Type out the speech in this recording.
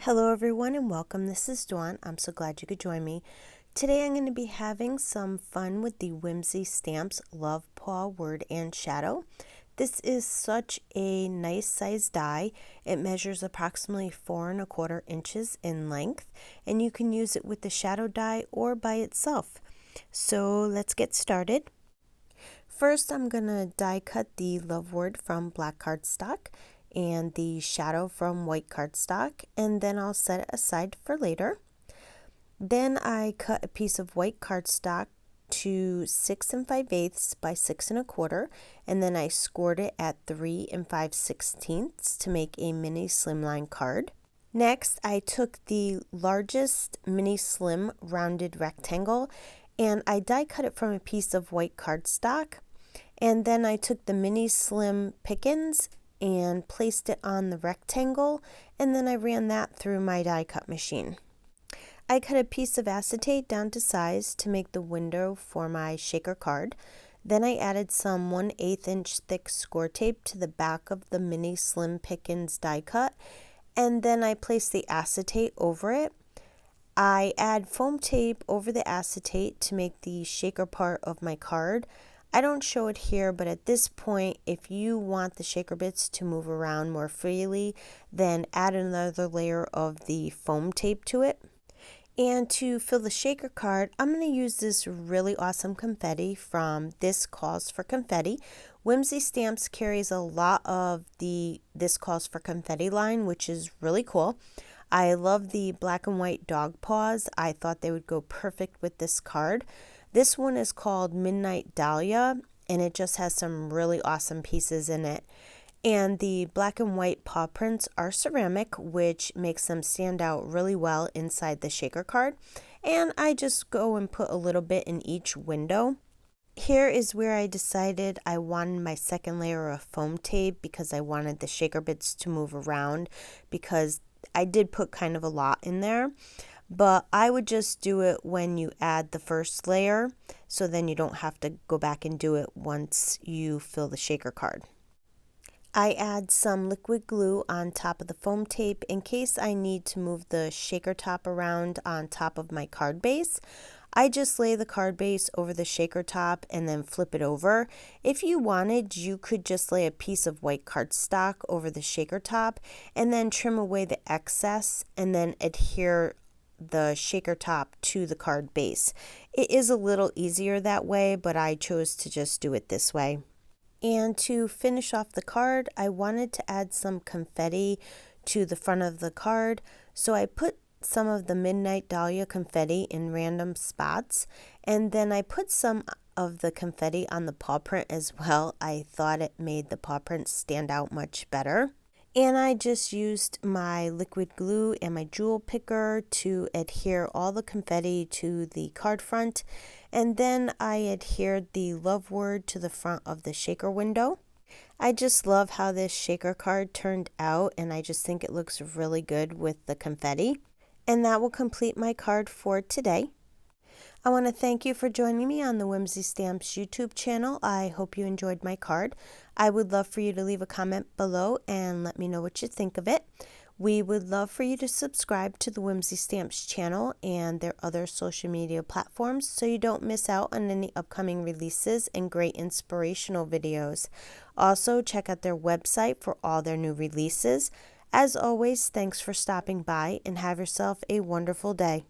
Hello everyone and welcome. This is Dawn. I'm so glad you could join me. Today I'm going to be having some fun with the Whimsy Stamps Love Paw Word and Shadow. This is such a nice size die. It measures approximately 4 1/4 inches in length, and you can use it with the shadow die or by itself. So let's get started. First I'm going to die cut the love word from black cardstock and the shadow from white cardstock, and then I'll set it aside for later. Then I cut a piece of white cardstock to 6 5/8 by 6 1/4, and then I scored it at 3 5/16 to make a mini slimline card. Next, I took the largest mini slim rounded rectangle and I die cut it from a piece of white cardstock, and then I took the mini slim Pickens and placed it on the rectangle, and then I ran that through my die cut machine. I cut a piece of acetate down to size to make the window for my shaker card. Then I added some 1/8 inch thick score tape to the back of the mini slim Pickens die cut, and then I placed the acetate over it. I add foam tape over the acetate to make the shaker part of my card. I don't show it here, but at this point, if you want the shaker bits to move around more freely, then add another layer of the foam tape to it. And to fill the shaker card, I'm going to use this really awesome confetti from This Calls for Confetti. Whimsy Stamps carries a lot of the This Calls for Confetti line, which is really cool. I love the black and white dog paws. I thought they would go perfect with this card. This one is called Midnight Dahlia, and it just has some really awesome pieces in it. And the black and white paw prints are ceramic, which makes them stand out really well inside the shaker card. And I just go and put a little bit in each window. Here is where I decided I wanted my second layer of foam tape because I wanted the shaker bits to move around, because I did put kind of a lot in there. But I would just do it when you add the first layer, so then you don't have to go back and do it once you fill the shaker card. I add some liquid glue on top of the foam tape in case I need to move the shaker top around on top of my card base. I just lay the card base over the shaker top and then flip it over. If you wanted, you could just lay a piece of white cardstock over the shaker top and then trim away the excess and then adhere the shaker top to the card base. It is a little easier that way, but I chose to just do it this way. And to finish off the card, I wanted to add some confetti to the front of the card, so I put some of the Midnight Dahlia confetti in random spots, and then I put some of the confetti on the paw print as well. I thought it made the paw print stand out much better. And I just used my liquid glue and my jewel picker to adhere all the confetti to the card front. And then I adhered the love word to the front of the shaker window. I just love how this shaker card turned out, and I just think it looks really good with the confetti. And that will complete my card for today. I want to thank you for joining me on the Whimsy Stamps YouTube channel. I hope you enjoyed my card. I would love for you to leave a comment below and let me know what you think of it. We would love for you to subscribe to the Whimsy Stamps channel and their other social media platforms so you don't miss out on any upcoming releases and great inspirational videos. Also, check out their website for all their new releases. As always, thanks for stopping by and have yourself a wonderful day.